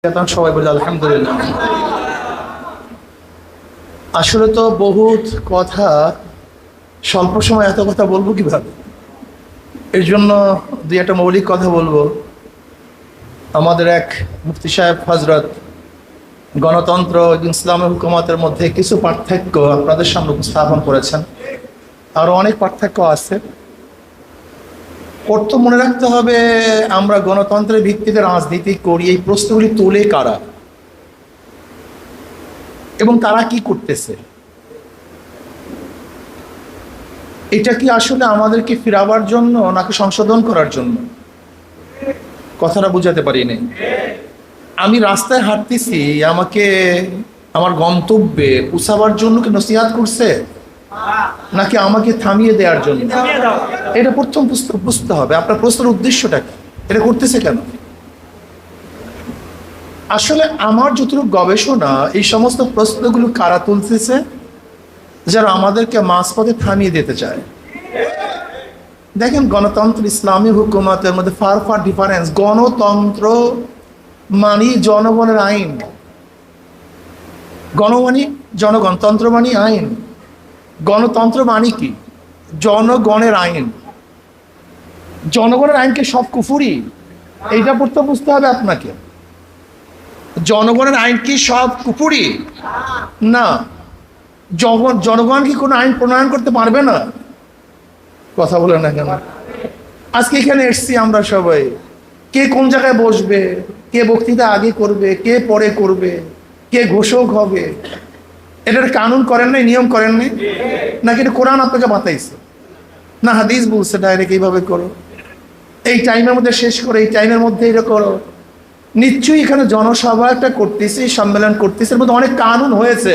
সবাই বলে আলহামদুলিল্লাহ। আসলে তো বহুত কথা, স্বল্প সময় এত কথা বলবো কিভাবে? এর জন্য দুই একটা মৌলিক কথা বলবো। আমাদের এক মুফতি সাহেব হজরত গণতন্ত্র ইসলামের হুকুমতের মধ্যে কিছু পার্থক্য আপনাদের সামনে উপস্থাপন করেছেন। আরো অনেক পার্থক্য আছে। প্রথম মনে রাখতে হবে, আমরা গণতন্ত্রের ভিত্তিতে রাজনীতি করি, এই প্রশ্নগুলি তোলে কারা এবং তারা কি করতেছে? এটা কি আসলে আমাদেরকে ফিরাবার জন্য নাকি সংশোধন করার জন্য? কথাটা বুঝাতে পারি নাই। আমি রাস্তায় হাঁটতেছি, আমাকে আমার গন্তব্যে পৌঁছাবার জন্য কি নসিহত করছে নাকি আমাকে থামিয়ে দেওয়ার জন্য? এটা প্রথম বুঝতে হবে। আপনার প্রশ্নের উদ্দেশ্যটা কি, এটা করতেছে কেন? আসলে আমার যতটুকু গবেষণা, এই সমস্ত প্রশ্নগুলো কারা তুলতেছে? যারা আমাদেরকে মাঝপথে থামিয়ে দিতে চায়। দেখেন, গণতন্ত্র ইসলামী হুকুমতের মধ্যে ফার ডিফারেন্স। গণতন্ত্র মানি জনগণের আইন, জনগণতন্ত্র মানি আইন। গণতন্ত্র মানি কি? জনগণের আইন। জনগণের আইনকে সব কুফুরি? এইটা পড়তে বুঝতে হবে আপনাকে। জনগণের আইন কি সব কুফুরি? না। জনগণ কি কোনো আইন প্রণয়ন করতে পারবে না? কথা বলে না কেন? আজকে এখানে এসছি আমরা সবাই, কে কোন জায়গায় বসবে, কে বক্তৃতা আগে করবে, কে পরে করবে, কে ঘোষক হবে, এটার কানুন করেন নাই, নিয়ম করেন নাই? নাকি এটা কোরআন আপনাকে বাতাইছে? না, হাদিস বলছে ডাইরেক্ট এইভাবে করো, এই টাইমের মধ্যে শেষ করো, এই টাইমের মধ্যে এটা করো। নিশ্চয়ই এখানে জনসভা একটা করতেছি, সম্মেলন করতেছি, এর মধ্যে অনেক কানুন হয়েছে।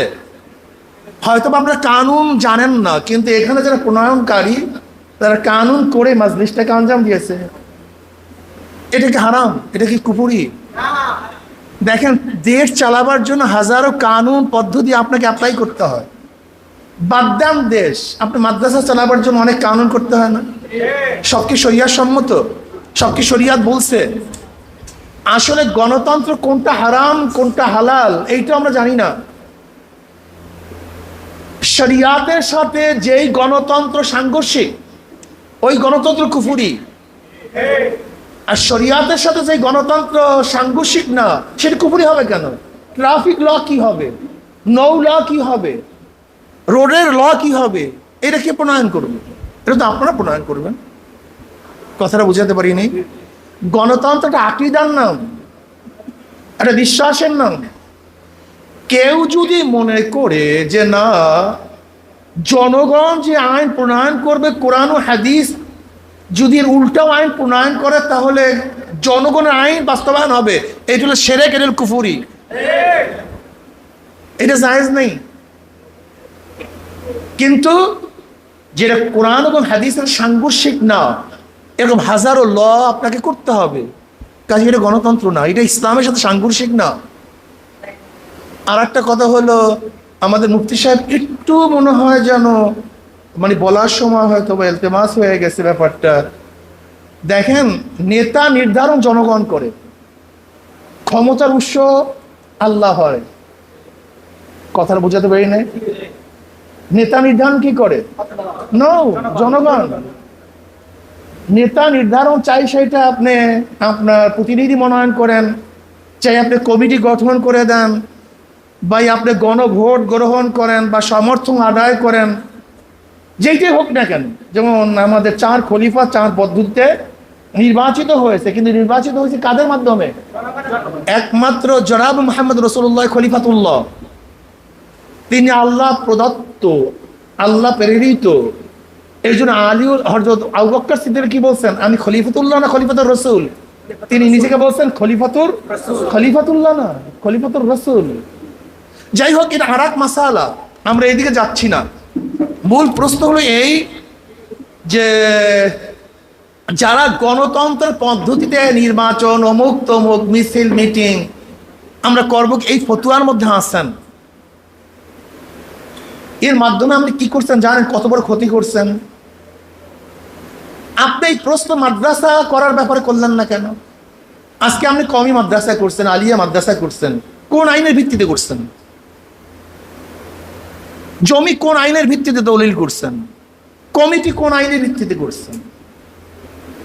হয়তো আপনারা কানুন জানেন না, কিন্তু এখানে যারা প্রণয়নকারী তারা কানুন করে মাজলিসটাকে আঞ্জাম দিয়েছে। এটা কি হারাম? এটা কি কুফরি? দেখেন, দেশ চালাবার জন্য হাজারো কানুন পদ্ধতি আপনাকে অ্যাপ্লাই করতে হয়। বাদ দেন দেশ, আপনি মাদ্রাসা চালাবার জন্য অনেক কানুন করতে হয় না? সব কি শরিয়াত সম্মত? সব কি শরিয়াত বলছে? আসলে গণতন্ত্র কোনটা হারাম কোনটা হালাল এইটা আমরা জানি না। শরিয়াতের সাথে যেই গণতন্ত্র সাংঘর্ষিক, ওই গণতন্ত্র কুফরি। আর শরিয়াতের সাথে যে গণতন্ত্র সাংঘর্ষিক না, সেটা কুফরি হবে কেন? ট্রাফিক ল কি হবে? নৌ ল কি হবে? রোডের ল কি হবে? এটা কে প্রণয়ন করবে? এটা তো আপনারা প্রণয়ন করবেন। কথাটা বুঝাতে পারিনি। গণতন্ত্রটা আকীদার নাম, একটা বিশ্বাসের নাম। কেউ যদি মনে করে যে না, জনগণ যে আইন প্রণয়ন করবে, কোরআন ও হাদিস যদি এর উল্টাও আইন প্রণয়ন করে, তাহলে জনগণের আইন বাস্তবায়ন হবে, এটা হলো শিরক, এটা হলো কুফরি। এটা জায়েজ নেই। কিন্তু যেটা কোরআন এবং হাদিসের সাংঘর্ষিক না, এরকম হাজারো ল আপনাকে করতে হবে, কাজে এটা গণতন্ত্র না, এটা ইসলামের সাথে সাংঘর্ষিক না। আর একটা কথা হলো, আমাদের মুফতি সাহেব একটু মনে হয় যেন মানে বলার সময় হয়তো বা ইলতেমাস হয়ে গেছে ব্যাপারটা। দেখেন, নেতা নির্ধারণ জনগণ করে, ক্ষমতার উৎস আল্লাহ হয়। কথাটা বোঝাতে পারি না? নেতা নির্ধারণ কি করে? নো, জনগণ। নেতা নির্ধারণ চাই সেটা আপনি আপনার প্রতিনিধি মনোনয়ন করেন, চাই আপনি কমিটি গঠন করে দেন, বা আপনি গণভোট গ্রহণ করেন বা সমর্থন আদায় করেন, যেইটাই হোক না কেন। যেমন আমাদের 4 খলিফা 4 পদ্ধতিতে নির্বাচিত হয়েছে, কিন্তু নির্বাচিত হয়েছে কাদের মাধ্যমে? একমাত্র জনাব মুহাম্মদ রাসূলুল্লাহ খলিফাতুল্লাহ। তিনি আল্লাহ প্রদত্ত, আল্লাহ প্রেরিত। এই জন্য হযরত আবু বকর সিদ্দিক কি বলছেন? আমি খলিফাতুল্লাহ না খলিফাতুর রাসূল? তিনি নিজেকে বলছেন খলিফাতুল্লাহ না খলিফাতুর রাসূল। যাই হোক, এটা আরেক মাসালা, আমরা এইদিকে যাচ্ছি না। মূল প্রশ্ন হলো এই যে যারা গণতন্ত্রের পদ্ধতিতে নির্বাচন, অমুক তমুক মিছিল মিটিং আমরা করব, এই ফতুয়ার মধ্যে আসছেন। এর মাধ্যমে আপনি কি করছেন জানেন? কত বড় ক্ষতি করছেন। আপনি এই প্রশ্ন মাদ্রাসা করার ব্যাপারে করলেন না কেন? আজকে আপনি কওমি মাদ্রাসায় করছেন, আলিয়া মাদ্রাসায় করছেন, কোন আইনের ভিত্তিতে করছেন? জমি কোন আইনের ভিত্তিতে দলিল করছেন? কমিটি কোন আইনের ভিত্তিতে করছেন?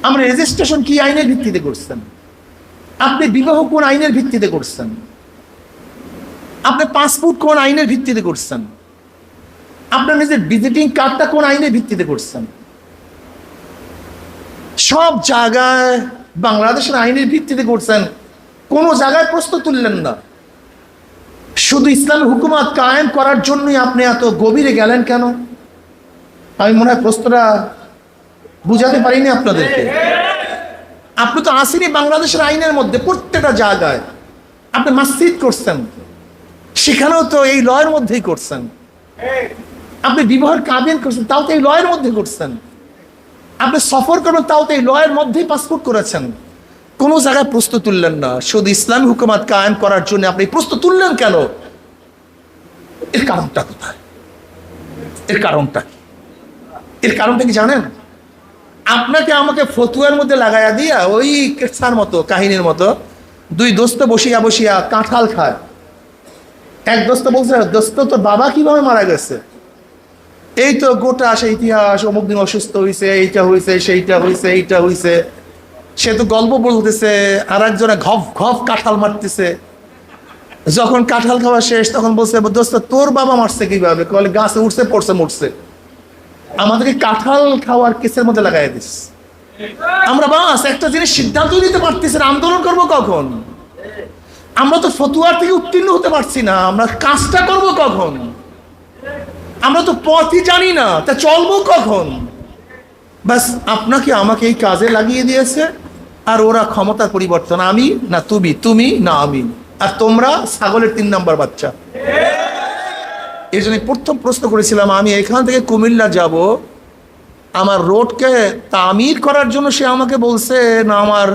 আমরা রেজিস্ট্রেশন কি আইনের ভিত্তিতে করছেন? আপনি বিবাহ কোন আইনের ভিত্তিতে করছেন? আপনি পাসপোর্ট কোন আইনের ভিত্তিতে করছেন? আপনার নিজের ভিজিটিং কার্ডটা কোন আইনের ভিত্তিতে করছেন? সব জায়গায় বাংলাদেশের আইনের ভিত্তিতে করছেন, কোন জায়গায় প্রশ্ন তুললেন না। শুধু ইসলামী হুকুমত কায়েম করার জন্যই আপনি এত গভীরে গেলেন কেন? আমি মনে হয় প্রশ্নটা বুঝাতে পারিনি আপনাদেরকে। আপনি তো আসেনি বাংলাদেশের আইনের মধ্যে, প্রত্যেকটা জায়গায় আপনি মসজিদ করছেন, সেখানেও তো এই লয়ের মধ্যেই করছেন। আপনি বিবাহের কাবিন করছেন, তাও তো এই লয়ের মধ্যে করছেন। আপনি সফর করবেন, তাও তো এই লয়ের মধ্যেই পাসপোর্ট করেছেন। কোনো জায়গায় প্রশ্ন তুললেন না। শুধু ইসলামী হুকুমত কায়েম করার জন্য আপনি প্রশ্ন তুললেন কেন? এর কারণটা কোথায়? এর কারণটা কি? এর কারণটা কি জানেন? আপনাকে আমাকে ফতুয়ার মধ্যে লাগাইয়া দিয়া ওই কেসার মতো, কাহিনীর মতো, দুই দোস্ত বসিয়া বসিয়া কাঁঠাল খায়। এক দোস্ত বলছে, দোস্ত তোর বাবা কিভাবে মারা গেছে? এই তো গোটা সে ইতিহাস, অমুক দিন অসুস্থ হয়েছে, এইটা হয়েছে, সেইটা হয়েছে, এইটা হয়েছে। সে তো গল্প বলতেছে, আর একজনে ঘফ ঘফ কাঁঠাল মারতেছে। যখন কাঁঠাল খাওয়া শেষ তখন বলছে, দোস্ত তোর বাবা মারছে কিভাবে? বলে গাছে উঠছে, পড়ছে, মরছে। আমাদেরকে কাঁঠাল খাওয়ার কেসের মধ্যে লাগাই দিস। আমরা বাস একটা জিনিস সিদ্ধান্ত নিতে পারতেছি না, আন্দোলন করবো কখন? আমরা তো ফতুয়ার থেকে উত্তীর্ণ হতে পারছি না, আমরা কাজটা করবো কখন? আমরা তো পথই জানি না, তা চলবো কখন? বাস আপনাকে আমাকে এই কাজে লাগিয়ে দিয়েছে, আর ওরা ক্ষমতার পরিবর্তন, আমি না তুমি, তুমি না আমি, আর তোমরা ছাগলের 3 নাম্বার বাচ্চা। এই জন্য প্রথম প্রশ্ন করেছিলাম, আমি এখান থেকে কুমিল্লা যাব, আমার রোডকে তামির করার জন্য সে আমাকে বলছে, না আমার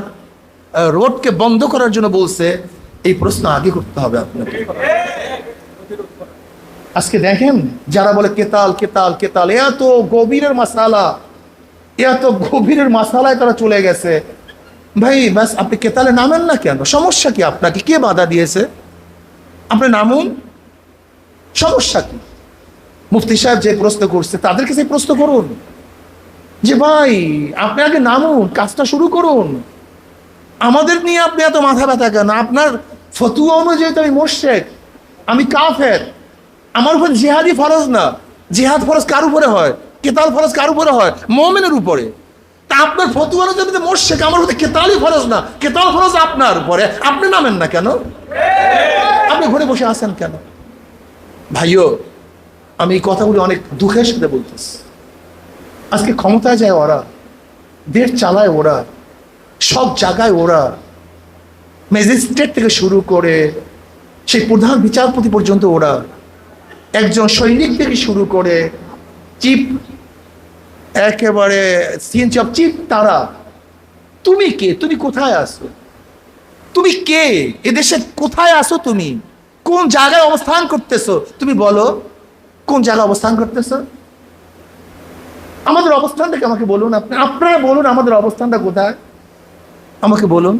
রোডকে বন্ধ করার জন্য বলছে? এই প্রশ্ন আগে করতে হবে আপনাকে। আজকে দেখেন যারা বলে কেতাল কেতাল কেতাল, এত গভীরের মাসালা, এত গভীরের মাসালায় তারা চলে গেছে। ভাই ব্যাস আপনি কেতালে নামেন না কেন? সমস্যা কি? আপনাকে কে বাধা দিয়েছে? আপনি নামুন, সমস্যা কি? মুফতি সাহেব যে প্রশ্ন করছে তাদেরকে সেই প্রশ্ন করুন যে ভাই আপনি আগে নামুন, কাজটা শুরু করুন। আমাদের নিয়ে আপনি এত মাথা ব্যথা কেন? আপনার ফতুয়া অনুযায়ী তো আমি মোরশেক, আমি কাফের, আমার উপর জিহাদি ফরজ না। জিহাদ ফরজ কার উপরে হয়? কেতাল ফরজ কার উপরে হয়? মুমিনের উপরে। তা আপনার ফতুয়া অনুযায়ী মোরশেক, আমার উপরে কেতালই ফরজ না, কেতাল ফরজ আপনার উপরে, আপনি নামেন না কেন? আপনি ঘরে বসে আছেন কেন? ভাইও আমি এই কথাগুলি অনেক দুঃখের সাথে বলতেছি। আজকে ক্ষমতায় যায় ওরা, দেশ চালায় ওরা, সব জায়গায় ওরা, ম্যাজিস্ট্রেট থেকে শুরু করে সেই প্রধান বিচারপতি পর্যন্ত ওরা, একজন সৈনিক থেকে শুরু করে চিফ, একেবারে সিএনজি অফ চিফ তারা। তুমি কে? তুমি কোথায় আসো? তুমি কে? এদেশে কোথায় আসো? তুমি কোন জায়গায় অবস্থান করতেছো? তুমি বলো কোন জায়গায় অবস্থান করতেছো? আমাদের অবস্থানটাকে আমাকে বলুন। আপনারা বলুন আমাদের অবস্থানটা কোথায়, আমাকে বলুন।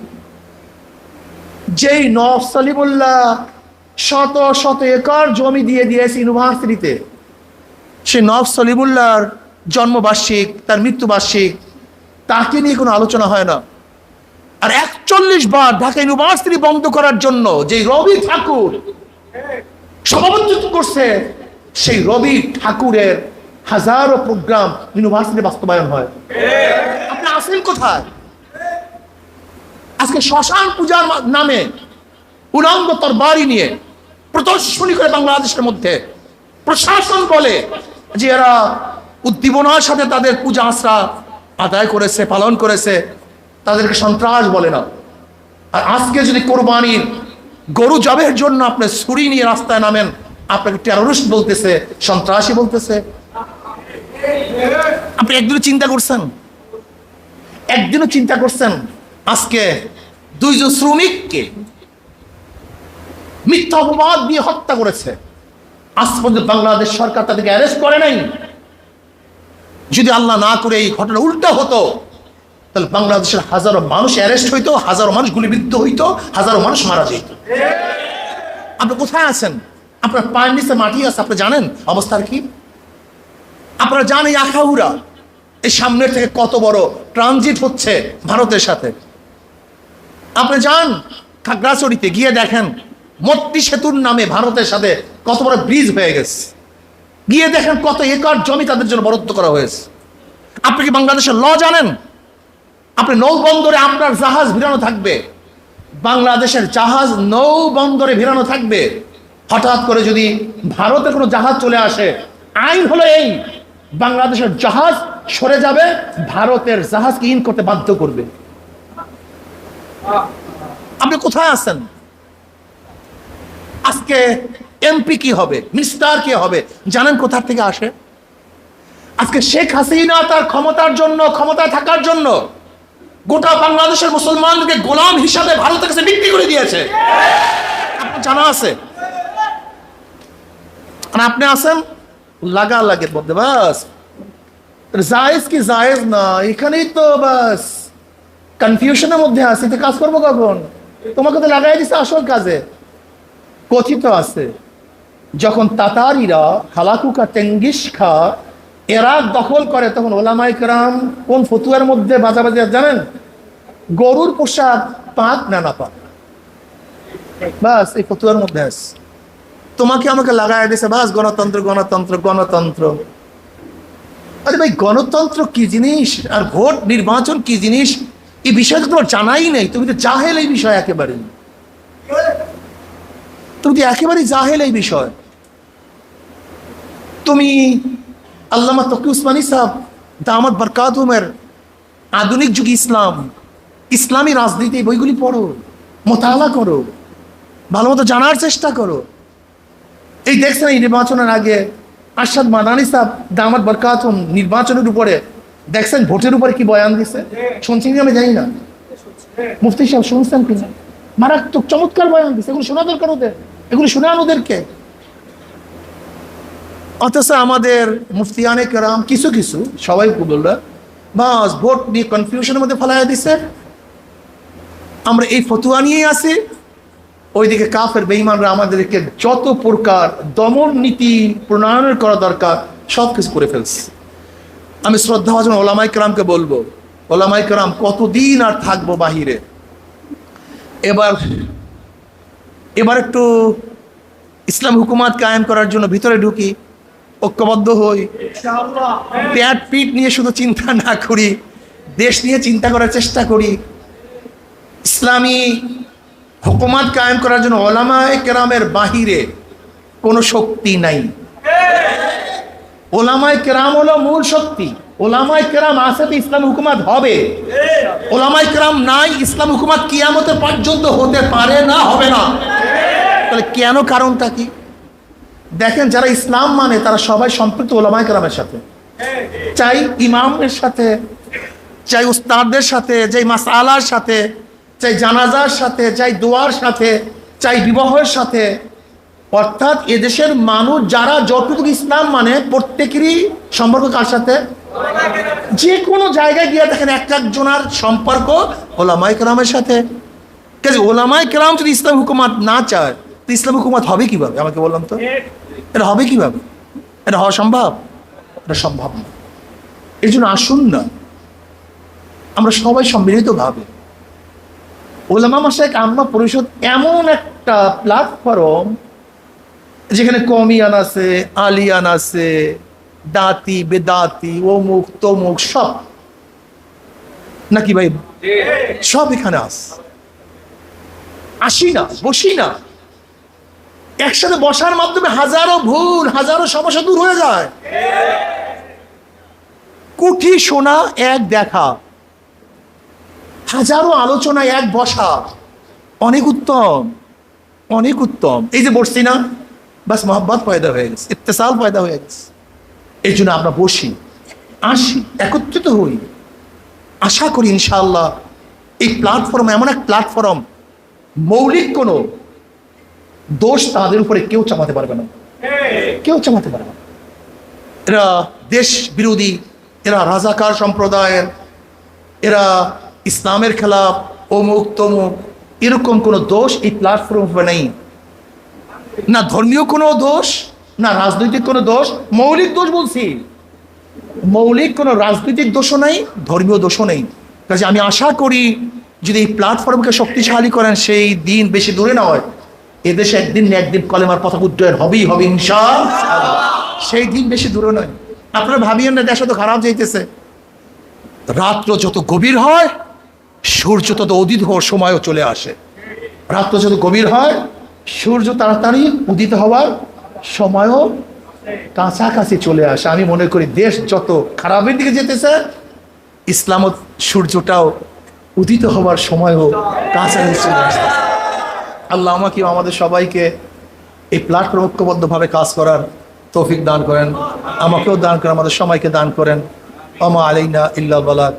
যেই নওয়াব সলিমুল্লাহ শত শত একর জমি দিয়ে দিয়েছে ইউনিভার্সিটিতে, সেই নওয়াব সলিমুল্লাহর জন্মবার্ষিক, তার মৃত্যুবার্ষিক, তাকে নিয়ে কোনো আলোচনা হয় না। আর 41 বার ঢাকা ইউনিভার্সিটি বন্ধ করার জন্য যে রবি ঠাকুর সভাপতিত্ব করছে, সেই রবি ঠাকুরের হাজারো প্রোগ্রাম ইউনিভার্সিটি বাস্তবায়ন হয়। আপনি আসেন কোথায়? আজকে শ্মশান পূজার নামে উলঙ্গ তরবারি নিয়ে প্রদর্শনী করে বাংলাদেশের মধ্যে প্রশাসন বলে যে এরা উদ্দীপনার সাথে তাদের পূজা আশ্রা আদায় করেছে, পালন করেছে, তাদেরকে সন্ত্রাস বলে না। আর আজকে যদি কোরবানির গরু জবের জন্য আপনি ছুরি নিয়ে রাস্তায় নামেন, আপনাকে টেররিস্ট বলতেছে, সন্ত্রাসী বলতেছে। আপনি একদিনও চিন্তা করছেন? একদিনও চিন্তা করছেন? আজকে 2 জন শ্রমিককে মিথ্যা অপবাদ দিয়ে হত্যা করেছে, আজ পর্যন্ত বাংলাদেশ সরকার তাদেরকে অ্যারেস্ট করে নাই। যদি আল্লাহ না করে এই ঘটনা উল্টা হতো, তাহলে বাংলাদেশের হাজারো মানুষ অ্যারেস্ট হইতো, হাজারো মানুষ গুলিবিদ্ধ হইতো, হাজারো মানুষ মারা যেত। আপনি কোথায় আছেন? আপনার পায়ের নিচে মাটি আছে, আপনি জানেন অবস্থার কি? আপনারা জানেন আখাউড়া এই সামনের থেকে কত বড় ট্রানজিট হচ্ছে ভারতের সাথে। আপনি যান খাগড়াছড়িতে, গিয়ে দেখেন মট্টি সেতুর নামে ভারতের সাথে কত বড় ব্রিজ হয়ে গেছে। গিয়ে দেখেন কত একর জমি তাদের জন্য বরাদ্দ করা হয়েছে। আপনি কি বাংলাদেশের ল জানেন? আপনি নৌ বন্দরে আপনার জাহাজ ভিড়ানো থাকবে, বাংলাদেশের জাহাজ নৌ বন্দরে ভিড়ানো থাকবে। হঠাৎ করে যদি ভারতের কোনো জাহাজ চলে আসে, আইন হলো এই, বাংলাদেশের জাহাজ সরে যাবে, ভারতের জাহাজকে ইন করতে বাধ্য করবে। আপনি কোথায় আছেন? আজকে এমপি কি হবে, মিনিস্টার কি হবে, জানেন কোথা থেকে আসে? আজকে শেখ হাসিনা তার ক্ষমতার জন্য, ক্ষমতায় থাকার জন্য গোটা বাংলাদেশের মুসলমানকে গোলাম হিসাবে ভারতের কাছে বিক্রি করে দিয়েছে। আপনার জানা আছে? আর আপনি আছেন লাগা লাগের মধ্যে, বাস জায়েজ কি জায়েজ না, এখানেই তো বাস কনফিউশনের মধ্যে আছে। তো কাজ করবো কখন? তোমাকে তো লাগাই দিচ্ছে আসল কাজে। কথিত আছে যখন তাতারিরা হালাকুকা তেঙ্গিস খা এরাক দখল করে, তখন ওলামায়ে কেরাম কোন ফতুয়ার মধ্যে বাজাবাজি জানেন? গরুর পোশাক পাক না না পাক, বাস এই ফতুয়ার মধ্যে আছে। তোমাকে আমাকে লাগাই দিয়েছে বাস গণতন্ত্র গণতন্ত্র গণতন্ত্র। আরে ভাই, গণতন্ত্র কি জিনিস আর ভোট নির্বাচন কি জিনিস, এই বিষয় তো তোমার জানাই নেই। তুমি তো জাহেল এই বিষয়, একেবারে তুমি তো একেবারেই জাহেল এই বিষয়। তুমি আল্লামা তকি উসমানী সাহেব দামাত বরকাতুমের আধুনিক যুগ ইসলাম, ইসলামী রাজনীতি বইগুলি পড়ো, মোতালা করো, ভালো মতো জানার চেষ্টা করো। এই দেখছেন এই নির্বাচনের আগে আরশাদ মাদানী সাহেব দামাত বরকাতুম নির্বাচনের উপরে দেখছেন ভোটের উপরে কি বয়ান দিছে? শুনছেন আমি জানি না, মুফতি সাহেব শুনছেন কিনা? মারাত্মক চমৎকার বয়ান দিছে। এগুলো শোনা দরকার ওদের, এগুলো শোনান ওদেরকে। অথচ আমাদের মুফতিয়ানে কেরাম কিছু কিছু, সবাই বললো বাস ভোট নিয়ে কনফিউশনের মধ্যে ফেলাইয়া দিছে। আমরা এই ফতুয়া নিয়েই আছি, ওইদিকে কাফের বেঈমানরা আমাদেরকে যত প্রকার দমন নীতি প্রণয়ন করা দরকার সব কিছু করে ফেলছে। আমি শ্রদ্ধাভাজন ওলামায়ে কেরামকে বলবো, ওলামায়ে কেরাম কতদিন আর থাকবো বাহিরে? এবার একটু ইসলাম হুকুমাত কায়েম করার জন্য ভিতরে ঢুকি, ঐক্যবদ্ধ হই, পেট পিঠ নিয়ে শুধু চিন্তা না করি, দেশ নিয়ে চিন্তা করার চেষ্টা করি। ইসলামী হুকুমাত কায়েম করার জন্য ওলামায়ে কেরামের বাহিরে কোনো শক্তি নাই। ওলামায়ে কেরাম হলো মূল শক্তি। ওলামায়ে কেরাম আছে তো ইসলাম হুকুমাত হবে। ওলামায়ে কেরাম নাই, ইসলাম হুকুমাত কিয়ামতের পর্যন্ত হতে পারে না, হবে না। তাহলে কেন, কারণটা কি? দেখেন যারা ইসলাম মানে তারা সবাই সম্পৃক্ত ওলামায়ে কেরামের সাথে, চাই ইমামের সাথে, চাই উস্তাদদের সাথে, চাই মাসআলার সাথে, চাই জানাজার সাথে, চাই দোয়ার সাথে, চাই বিবাহের সাথে। অর্থাৎ এদেশের মানুষ যারা যতটুকু ইসলাম মানে প্রত্যেকেরই সম্পর্ক কার সাথে? যে কোনো জায়গায় গিয়ে দেখেন এক একজনের সম্পর্ক ওলামায়ে কেরামের সাথে। কাজে ওলামায়ে কেরাম যদি ইসলাম হুকুমাত না চায় তো ইসলাম হুকুমাত হবে কিভাবে? আমাকে বললাম তো, এটা হবে কিভাবে? এটা হওয়া সম্ভব? এটা সম্ভব না। এই জন্য আসুন না আমরা সবাই সম্মিলিতভাবে ওলামা মাশায়েখ আম্মা পরিষদ এমন একটা প্ল্যাটফর্ম যেখানে কমিয়ান আছে, আলিয়ান আছে, দাতি বেদাতি অমুক তমুক সব, নাকি ভাই? সব এখানে আসি না, বসি না, একসাথে বসার মাধ্যমে হাজারো ভুল, হাজারো সমস্যা দূর হয়ে যায়। কুঠি শোনা, এক দেখা, হাজারো আলোচনা, এক বসা, অনেক উত্তম, অনেক উত্তম। এই যে বসছি না, বাস মহব্বত পয়দা হয়ে গেছে, ইত্তেসাল পয়দা হয়ে গেছে। এই জন্য আমরা বসি, আসি, একত্রিত হই। আশা করি ইনশাআল্লাহ এই প্ল্যাটফর্ম এমন এক প্ল্যাটফর্ম, মৌলিক কোনো দোষ তাদের উপরে কেউ চাপাতে পারবে না, কেউ চাপাতে পারবে না। এরা দেশ বিরোধী, এরা রাজাকার সম্প্রদায়ের, এরা ইসলামের খেলাফ, অমুক তমুক, এরকম কোনো দোষ এই প্ল্যাটফর্মে নেই। না ধর্মীয় কোনো দোষ, না রাজনৈতিক কোনো দোষ। মৌলিক দোষ বলছি, মৌলিক কোনো রাজনৈতিক দোষও নেই, ধর্মীয় দোষও নেই। কাজে আমি আশা করি যদি এই প্ল্যাটফর্মকে শক্তিশালী করেন, সেই দিন বেশি দূরে না হয়। এদেশে একদিন না একদিন কলেমার পতাকা উড্ডয়ন হবেই হবে ইনশাআল্লাহ, সেই দিন বেশি দূরে নয়। আপনারা ভাবিয়েন না দেশ তো খারাপ যাইতেছে। রাত্র যত গভীর হয়, সূর্য তত উদিত হওয়ার সময়ও চলে আসে। রাত্র যত গভীর হয়, সূর্য তাড়াতাড়ি উদিত হওয়ার সময়ও কাছাকাছি চলে আসে। আমি মনে করি দেশ যত খারাপের দিকে যেতেছে, ইসলাম সূর্যটাও উদিত হওয়ার সময়ও কাছাকাছি চলে আসে। আল্লাহ আমাকে আমাদের সবাইকে এই প্ল্যাটফর্ম ঐক্যবদ্ধভাবে কাজ করার তৌফিক দান করেন, আমাকেও দান করেন, আমাদের সবাইকে দান করেন। ওমা আলাইনা ইল্লাল বালাগ।